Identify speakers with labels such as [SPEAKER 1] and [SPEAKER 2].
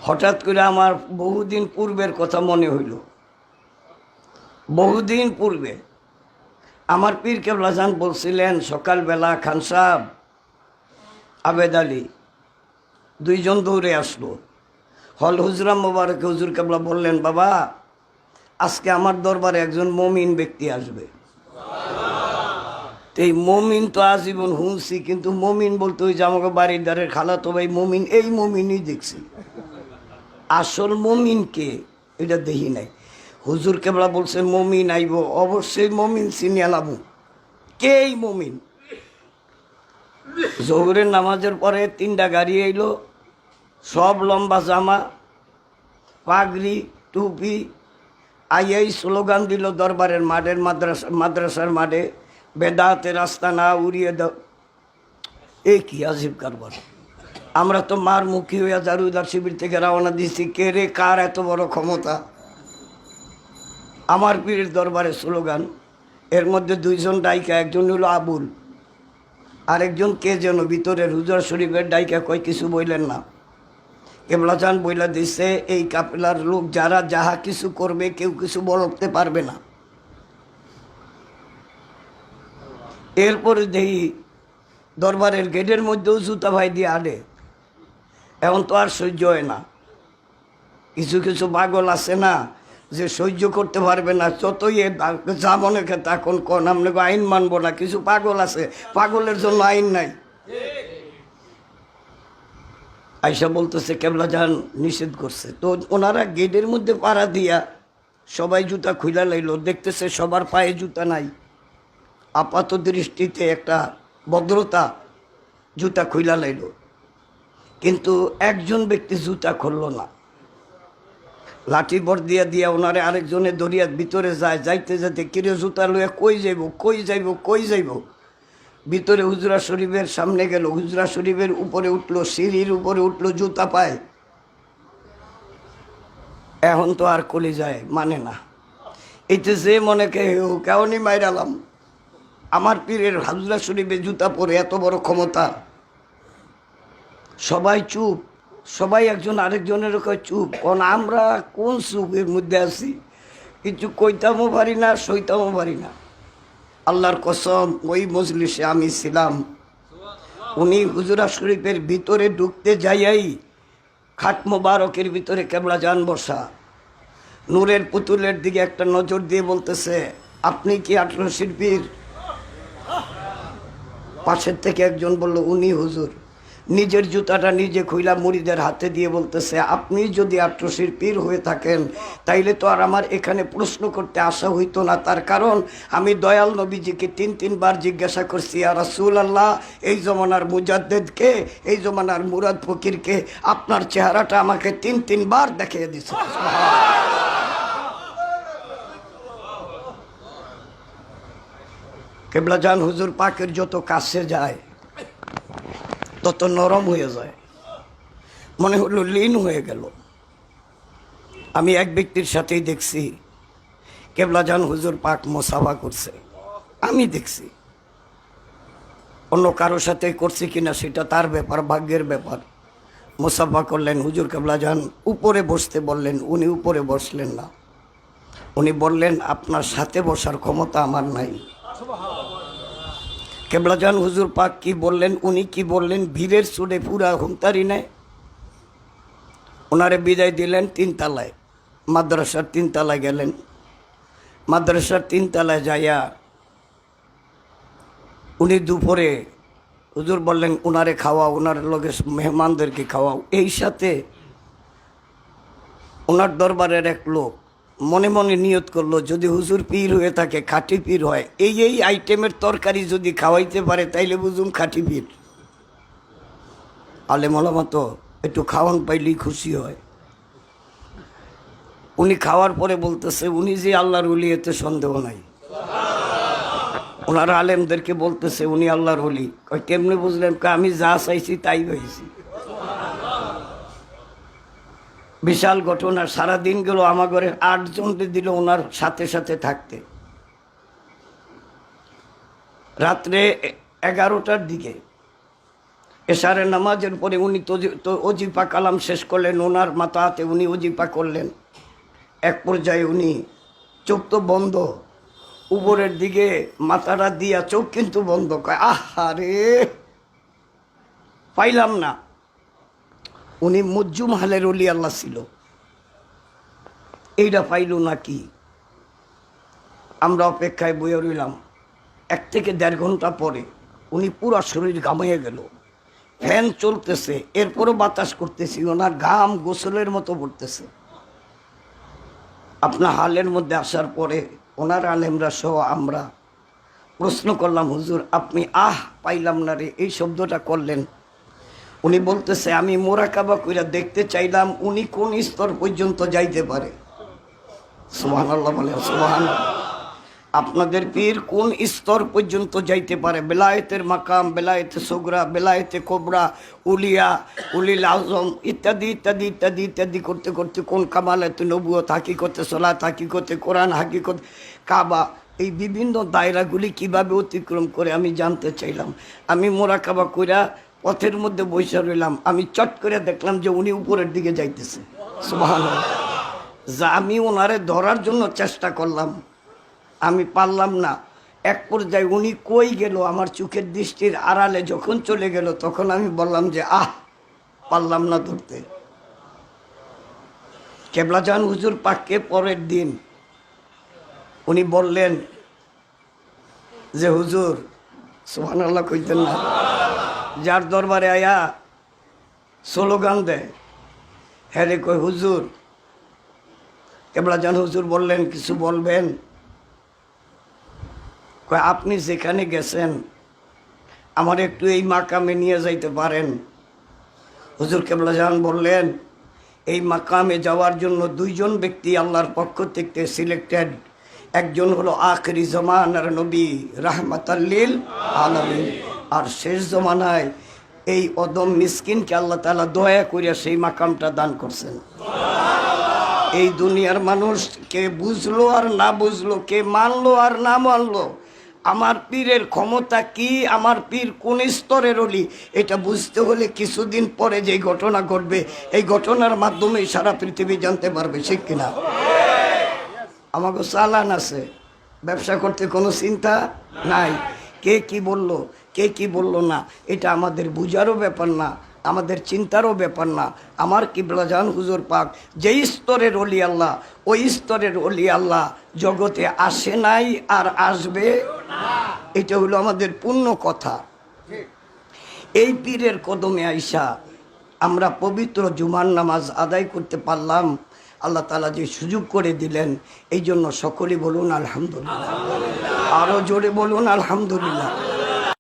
[SPEAKER 1] হঠাৎ করে আমার বহুদিন পূর্বের কথা মনে হইল। বহুদিন পূর্বে আমার পীর কেবলা জান বলছিলেন, সকালবেলা খান সাহেব আবেদ আলী দুইজন দৌড়ে আসলো। হল হুজরা মোবারক হুজুর কেবলা বললেন, বাবা আজকে আমার দরবারে একজন মমিন ব্যক্তি আসবে। এই মমিন তো আজীবন শুনছি, কিন্তু মমিন বলতে ওই যে আমাকে বাড়ির দ্বারের খালাতো ভাই মমিন, এই মমিনই দেখছি। আসল মমিন কে এটা দেখি নাই। হুজুর কেবলা বলছে মমিন আইব, অবশ্যই মমিন চিনি আলামু। কে এই মমিন? জোহরের নামাজের পরে 3টা গাড়ি এলো, সব লম্বা জামা, পাগড়ি, টুপি, আইয়াই স্লোগান দিল দরবারের মাঠের, মাদ্রাসার মাঠে, বেদাতে রাস্তা না উড়িয়ে দাও। এ কি আজীব কারবার! আমরা তো মার মুখী হইয়া দারুদার শিবির থেকে রওনা দিছি। কে রে, কার এত বড় ক্ষমতা? আমার পীরের দরবারে স্লোগান। এর মধ্যে 2জন ডাইকা, একজন হলো আবুল, আরেকজন কে যেন ভিতরের হুজুর শরীফের ডাইকা কয় কিছু বললেন না। কেবলা চান বইলা দিছে, এই কাপেলার লোক যারা যাহা কিছু করবে কেউ কিছু বলতে পারবে না। এরপরে দেখি দরবারের গেটের মধ্যেও জুতা ভাই দিয়ে আনে। এখন তো আর সহ্য হয় না। কিছু কিছু পাগল আছে না, যে সহ্য করতে পারবে না, যতই যা মনে খেয়ে তখন কন আমরা আইন মানবো না। কিছু পাগল আছে, পাগলের জন্য আইন নাই। আইসা বলতেছে কেবলা জান নিষেধ করছে। তো ওনারা গেটের মধ্যে পাড়া দিয়া সবাই জুতা খুইলা লাইল, দেখতেছে সবার পায়ে জুতা নাই। আপাত দৃষ্টিতে একটা ভদ্রতা, জুতা খুইলা লাইল, কিন্তু একজন ব্যক্তি জুতা খুলল না। লাঠি বর দিয়া দিয়া ওনারে আরেকজনে দরিয়া ভিতরে যায়। যাইতে যাইতে কিরে জুতা লইয়া কই যাইব, কই যাইব, কই যাইব। ভিতরে হুজরা শরীফের সামনে গেল, হুজরা শরীফের উপরে উঠলো, সিঁড়ির উপরে উঠলো, জুতা পায়। এখন তো আর কলি যায় মানে না। এইতে যে মনে কেউনি মাইরালাম। আমার পীরের হুজরা শরীফে জুতা পরে এত বড় ক্ষমতা। সবাই চুপ, সবাই একজন আরেকজনের কয় চুপ। কারণ আমরা কোন চুপের মধ্যে আছি, কিছু কইতামও পারি না, সইতামও পারি না। আল্লাহর কসম, ওই মজলিসে আমি ছিলাম। উনি হুজরা শরীফের ভিতরে ঢুকতে যাইয়াই খাট মোবারকের ভিতরে কেবলা জান বসা, নূরের পুতুলের দিকে একটা নজর দিয়ে বলতেছে, আপনি কি 18 পীর? পাশের থেকে একজন বলল, উনি হুজুর। নিজের জুতাটা নিজে খুইলা মুড়িদের হাতে দিয়ে বলতেছে, আপনি যদি 18 পীর হয়ে থাকেন তাইলে তো আর আমার এখানে প্রশ্ন করতে আসা হইতো না। তার কারণ আমি দয়াল নবীজিকে 3-3 বার জিজ্ঞাসা করছি, ইয়া রাসূলুল্লাহ, এই জমানার মুজাদ্দেদকে, এই জমানার মুরাদ ফকিরকে আপনার চেহারাটা আমাকে 3-3 বার দেখিয়ে দিছে। কেবলা জান হুজুর পাকের যত কাছে যায় তত নরম হয়ে যায়, মনে হলো লীন হয়ে গেল। আমি এক ব্যক্তির সাথেই দেখছি কেবলা জান হুজুর পাক মুসাফা করছে, আমি দেখছি। অন্য কারোর সাথে করছে কিনা সেটা তার ব্যাপার, ভাগ্যের ব্যাপার। মুসাফা করলেন, হুজুর কেবলা জান উপরে বসতে বললেন, উনি উপরে বসলেন না। উনি বললেন, আপনার সাথে বসার ক্ষমতা আমার নাই। কেবলা জান হুজুর পাক কি বললেন, উনি কি বললেন, ভিড়ের চুড়ে পুরা হুমতারি নেয়। ওনারে বিদায় দিলেন 3 তলায়, মাদ্রাসার 3 তলায় গেলেন। মাদ্রাসার 3 তলায় যাইয়া উনি দুপুরে হুজুর বললেন, ওনারে খাওয়াও, ওনার লগে মেহমানদেরকে খাওয়াও। এই সাথে ওনার দরবারের এক লোক মনে মনে নিয়ত করলো, যদি হুজুর পীর হয়ে থাকে, খাঁটি পীর হয়, এই আইটেমের তরকারি যদি খাওয়াইতে পারে তাইলে বুঝুম খাঁটি পীর। আলেম ওলামা তো একটু খাওয়ান পাইলেই খুশি হয়। উনি খাওয়ার পরে বলতেছে, উনি যে আল্লাহর ওলি এতে সন্দেহ নাই। ওনারা আলেমদেরকে বলতেছে, উনি আল্লাহর ওলি। কেমনে বুঝলেন? আমি যা চাইছি তাই হয়েছি। বিশাল ঘটনা। সারাদিন গেল, আমার ঘরে 8 জনকে দিল ওনার সাথে সাথে থাকতে। রাত্রে 11টার দিকে এশারের নামাজের পরে উনি তো অজিফা কালাম শেষ করলেন, ওনার মাথা হাতে উনি অজিফা করলেন। এক পর্যায়ে উনি চোখ তো বন্ধ, উপরের দিকে মাথাটা দিয়া চোখ কিন্তু বন্ধ, কয় আহারে পাইলাম না। উনি মজ্জুম হালের অলি আল্লাহ ছিল, এইটা পাইল নাকি। আমরা অপেক্ষায় বয়ে রইলাম। 1 থেকে 1.5 ঘন্টা পরে উনি পুরো শরীর ঘামিয়ে গেল, ফ্যান চলতেছে, এরপরও বাতাস করতেছি, ওনার ঘাম গোসলের মতো পড়তেছে। আপনার হালের মধ্যে আসার পরে ওনার আলেমরা সহ আমরা প্রশ্ন করলাম, হুজুর আপনি পাইলাম না রে এই শব্দটা করলেন। উনি বলতেছে, আমি মোরাকাবা কইরা দেখতে চাইলাম উনি কোন স্তর পর্যন্ত যাইতে পারে। সুবহানাল্লাহ বলে, সুবহানাল্লাহ। আপনাদের পীর কোন স্তর পর্যন্ত যাইতে পারে, বেলায়েতের মাকাম, বেলায়েতে সোগরা, বেলায়েতে কোবরা, উলিয়া, উলিল আজম ইত্যাদি ইত্যাদি ইত্যাদি ইত্যাদি করতে করতে কোন কামালাতে নবুয়ত, হাকিকতে সলাত, হাকিকতে কোরআন, হাকিকত কাবা, এই বিভিন্ন দায়রাগুলি কিভাবে অতিক্রম করে আমি জানতে চাইলাম। আমি মোরাকাবা কইরা পথের মধ্যে বসে রইলাম, আমি চট করে দেখলাম যে উনি উপরের দিকে যাইতেছে। সুবহানাল্লাহ। যা আমি ওনারে ধরার জন্য চেষ্টা করলাম, আমি পারলাম না। এক পর্যায়ে উনি কই গেল আমার চোখের দৃষ্টির আড়ালে যখন চলে গেল, তখন আমি বললাম যে পারলাম না ধরতে। কেবলাজান হুজুর পাককে পরের দিন উনি বললেন যে হুজুর, সুবহানাল্লাহ কইতেন না, যার দরবারে আয়া স্লোগান দেয় হ্যাঁ রে, কই হুজুর। কেবলাজান হুজুর বললেন, কিছু বলবেন? কয় আপনি যেখানে গেছেন আমার একটু এই মাকামে নিয়ে যাইতে পারেন? হুজুর কেবলাজান বললেন, এই মাকামে যাওয়ার জন্য 2 জন ব্যক্তি আল্লাহর পক্ষ থেকে সিলেক্টেড। একজন হলো আখরি জমানার নবী রাহমাতাল লিল আলামিন, আর শেষ জমানায় এই অদম মিসকিনকে আল্লাহ তাআলা দয়া করিয়া সেই মাকামটা দান করছেন। এই দুনিয়ার মানুষ কে বুঝলো আর না বুঝলো, কে মানলো আর না মানলো, আমার পীরের ক্ষমতা কি, আমার পীর কোন স্তরের অলি, এটা বুঝতে হলে কিছুদিন পরে যে ঘটনা ঘটবে, এই ঘটনার মাধ্যমে সারা পৃথিবী জানতে পারবে, ঠিক কিনা? আমাকে চালান আছে, ব্যবসা করতে কোনো চিন্তা নাই। কে কি বলল, কে কি বলল না, এটা আমাদের বুঝারও ব্যাপার না, আমাদের চিন্তারও ব্যাপার না। আমার কিবলাজান হুজুর পাক যেই স্তরের অলি আল্লাহ, ওই স্তরের অলি আল্লাহ জগতে আসে নাই আর আসবে, এটা হলো আমাদের পূর্ণ কথা। এই পীরের কদমে আইসা আমরা পবিত্র জুমার নামাজ আদায় করতে পারলাম, আল্লাহ তাআলা যে সুযোগ করে দিলেন, এই জন্য সকলে বলুন আলহামদুলিল্লাহ। আরো জোরে বলুন আলহামদুলিল্লাহ।